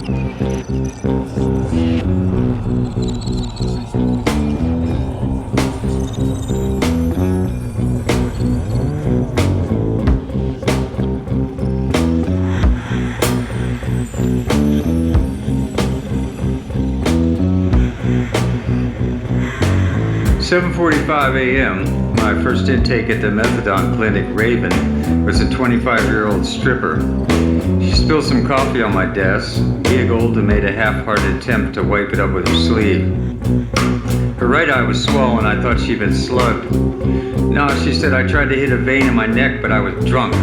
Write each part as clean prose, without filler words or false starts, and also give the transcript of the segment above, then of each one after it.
"7:45 a.m. My first intake at the methadone clinic, Raven, was a 25-year-old stripper. She spilled some coffee on my desk, giggled, and made a half-hearted attempt to wipe it up with her sleeve. Her right eye was swollen. I thought she'd been slugged. No, she said, I tried to hit a vein in my neck, but I was drunk.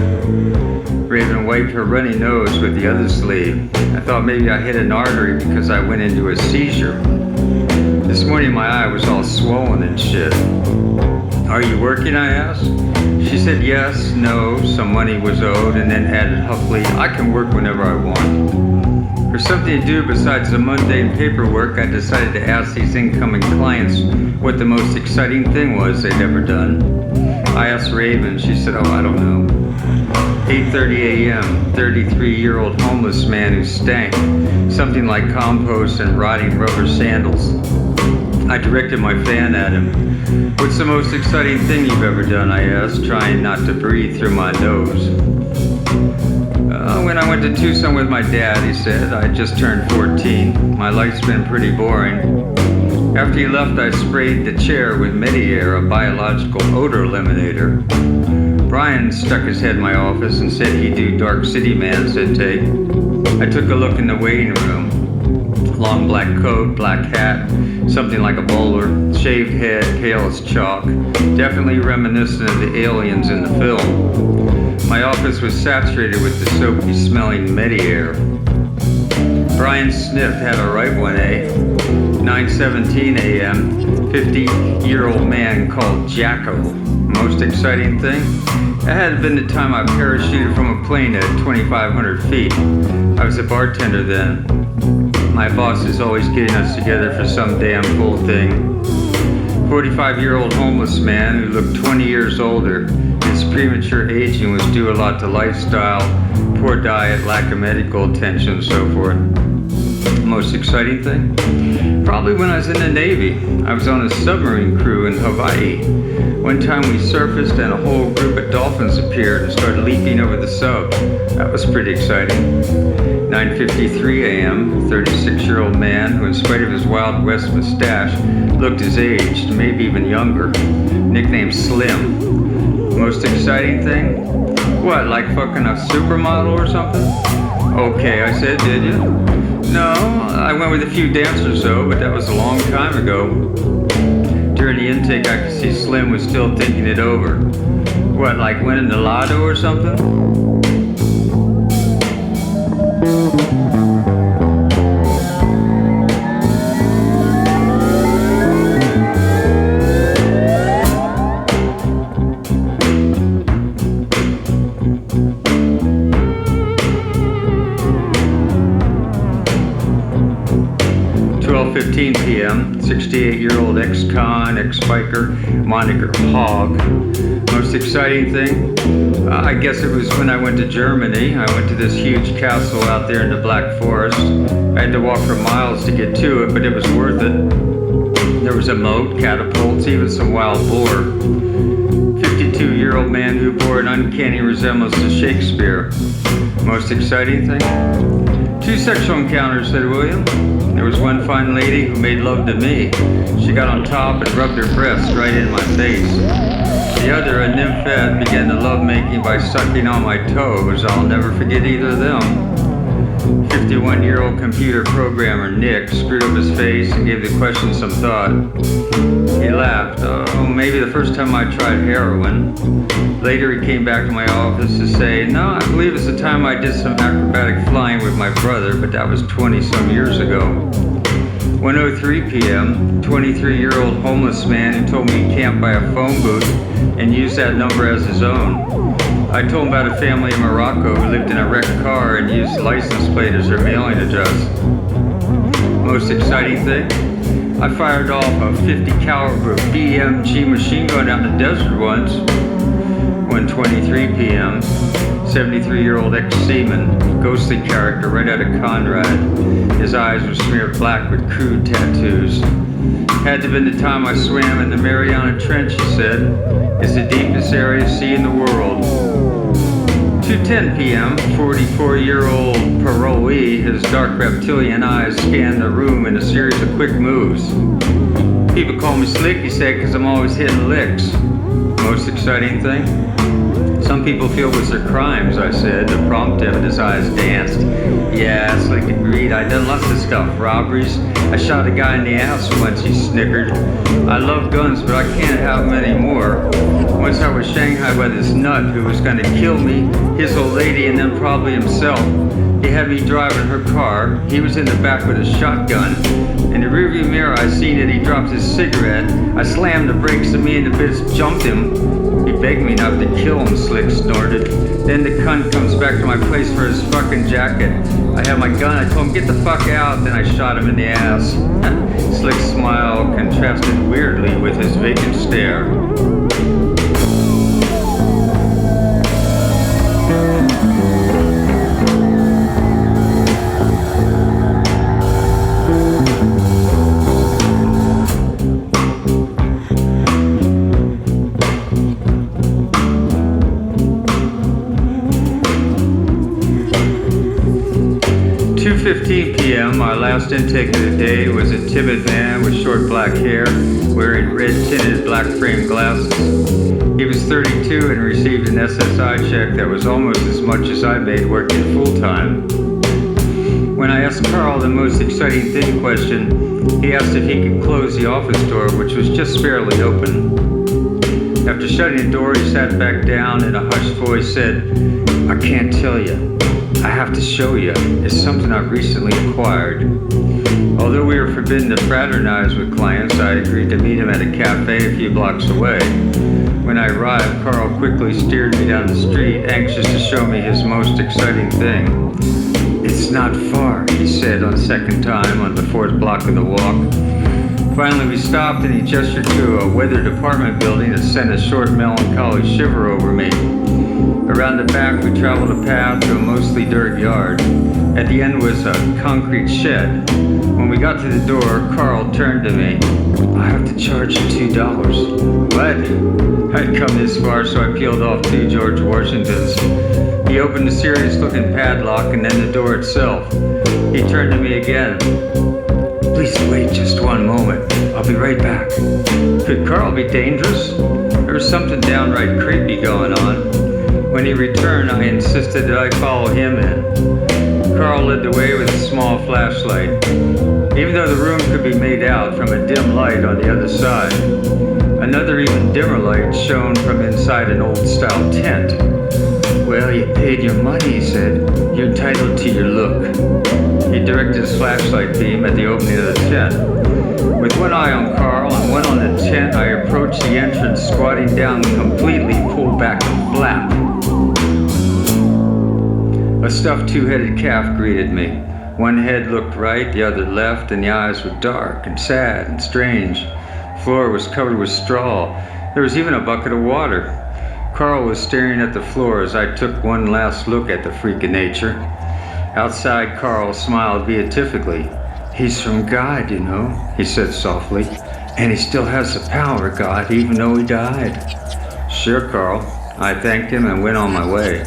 Raven wiped her runny nose with the other sleeve. I thought maybe I hit an artery because I went into a seizure. This morning my eye was all swollen and shit. Are you working, I asked. She said yes, no, some money was owed, and then added huffily, I can work whenever I want. For something to do besides the mundane paperwork, I decided to ask these incoming clients what the most exciting thing was they'd ever done. I asked Raven. She said, oh, I don't know. 8:30 a.m., 33-year-old homeless man who stank, something like compost and rotting rubber sandals. I directed my fan at him. What's the most exciting thing you've ever done, I asked, trying not to breathe through my nose. When I went to Tucson with my dad, he said. I just turned 14. My life's been pretty boring. After he left, I sprayed the chair with Mediair, a biological odor eliminator. Brian stuck his head in my office and said he'd do Dark City Man's intake. I took a look in the waiting room. Long black coat, black hat, something like a bowler, shaved head, pale as chalk, definitely reminiscent of the aliens in the film. My office was saturated with the soapy smelling Mediair. Brian sniffed, had a right one, eh? 9:17 a.m., 50-year-old man called Jacko. Most exciting thing? It had been the time I parachuted from a plane at 2,500 feet. I was a bartender then. My boss is always getting us together for some damn cool thing. 45-year-old homeless man who looked 20 years older. His premature aging was due a lot to lifestyle, poor diet, lack of medical attention, and so forth. Most exciting thing? Probably when I was in the Navy. I was on a submarine crew in Hawaii. One time we surfaced and a whole group of dolphins appeared and started leaping over the sub. That was pretty exciting. 9:53 a.m., 36-year-old man who, in spite of his Wild West mustache, looked his age, maybe even younger. Nicknamed Slim. Most exciting thing? What, like fucking a supermodel or something? Okay, I said, did you? No, I went with a few dancers though, but that was a long time ago. During the intake, I could see Slim was still thinking it over. What, like winning the lotto or something? p.m., 68-year-old ex-con, ex-biker, moniker Hog. Most exciting thing? I guess it was when I went to Germany. I went to this huge castle out there in the Black Forest. I had to walk for miles to get to it, but it was worth it. There was a moat, catapults, even some wild boar. 52-year-old man who bore an uncanny resemblance to Shakespeare. Most exciting thing? 2 sexual encounters, said William. There was one fine lady who made love to me. She got on top and rubbed her breast right in my face. The other, a nymphette, began the lovemaking by sucking on my toes. I'll never forget either of them. 51-year-old computer programmer Nick screwed up his face and gave the question some thought. He laughed. Oh, maybe the first time I tried heroin. Later he came back to my office to say, no, I believe it's the time I did some acrobatic flying with my brother, but that was 20-some years ago. 1:03 p.m., 23-year-old homeless man who told me he camped by a phone booth and used that number as his own. I told him about a family in Morocco who lived in a wrecked car and used the license plate as their mailing address. Most exciting thing? I fired off a 50 caliber BMG machine gun out in the desert once. 1:23 p.m., 73-year-old ex-seaman, ghostly character right out of Conrad. His eyes were smeared black with crude tattoos. Had to have been the time I swam in the Mariana Trench, he said. It's the deepest area of sea in the world. 2:10 p.m., 44-year-old parolee, his dark reptilian eyes scanned the room in a series of quick moves. People call me slick, he said, because I'm always hitting licks. Most exciting thing? Some people feel it was their crimes, I said, to prompt him, and his eyes danced. Yeah, Slick agreed. I'd done lots of stuff. Robberies. I shot a guy in the ass once, he snickered. I love guns, but I can't have them anymore. Once I was shanghaied by this nut who was going to kill me, his old lady, and then probably himself. He had me driving her car. He was in the back with a shotgun. In the rearview mirror, I seen that he dropped his cigarette. I slammed the brakes and me and the bits jumped him. He begged me not to kill him, Slick snorted. Then the cunt comes back to my place for his fucking jacket. I had my gun, I told him, get the fuck out, then I shot him in the ass. Slick's smile contrasted weirdly with his vacant stare. 2:15 p.m., our last intake of the day was a timid man with short black hair, wearing red-tinted black-framed glasses. He was 32 and received an SSI check that was almost as much as I made working full-time. When I asked Carl the most exciting thing question, he asked if he could close the office door, which was just barely open. After shutting the door, he sat back down and in a hushed voice said, I can't tell you. I have to show you. It's something I've recently acquired. Although we were forbidden to fraternize with clients, I agreed to meet him at a cafe a few blocks away. When I arrived, Carl quickly steered me down the street, anxious to show me his most exciting thing. It's not far, he said on the second time on the fourth block of the walk. Finally, we stopped and he gestured to a weathered apartment building that sent a short melancholy shiver over me. Around the back, we traveled a path to a mostly dirt yard. At the end was a concrete shed. When we got to the door, Carl turned to me. I have to charge you $2. What? I'd come this far, so I peeled off 2 George Washingtons. He opened the serious-looking padlock and then the door itself. He turned to me again. Please wait just one moment. I'll be right back. Could Carl be dangerous? There was something downright creepy going on. When he returned, I insisted that I follow him in. Carl led the way with a small flashlight. Even though the room could be made out from a dim light on the other side, another even dimmer light shone from inside an old-style tent. Well, you paid your money, he said. You're entitled to your look. He directed his flashlight beam at the opening of the tent. With one eye on Carl and one on the tent, I approached the entrance, squatting down and completely pulled back the flap. A stuffed 2-headed calf greeted me. One head looked right, the other left, and the eyes were dark and sad and strange. The floor was covered with straw. There was even a bucket of water. Carl was staring at the floor as I took one last look at the freak of nature. Outside, Carl smiled beatifically. He's from God, you know, he said softly. And he still has the power of God, even though he died. Sure, Carl. I thanked him and went on my way.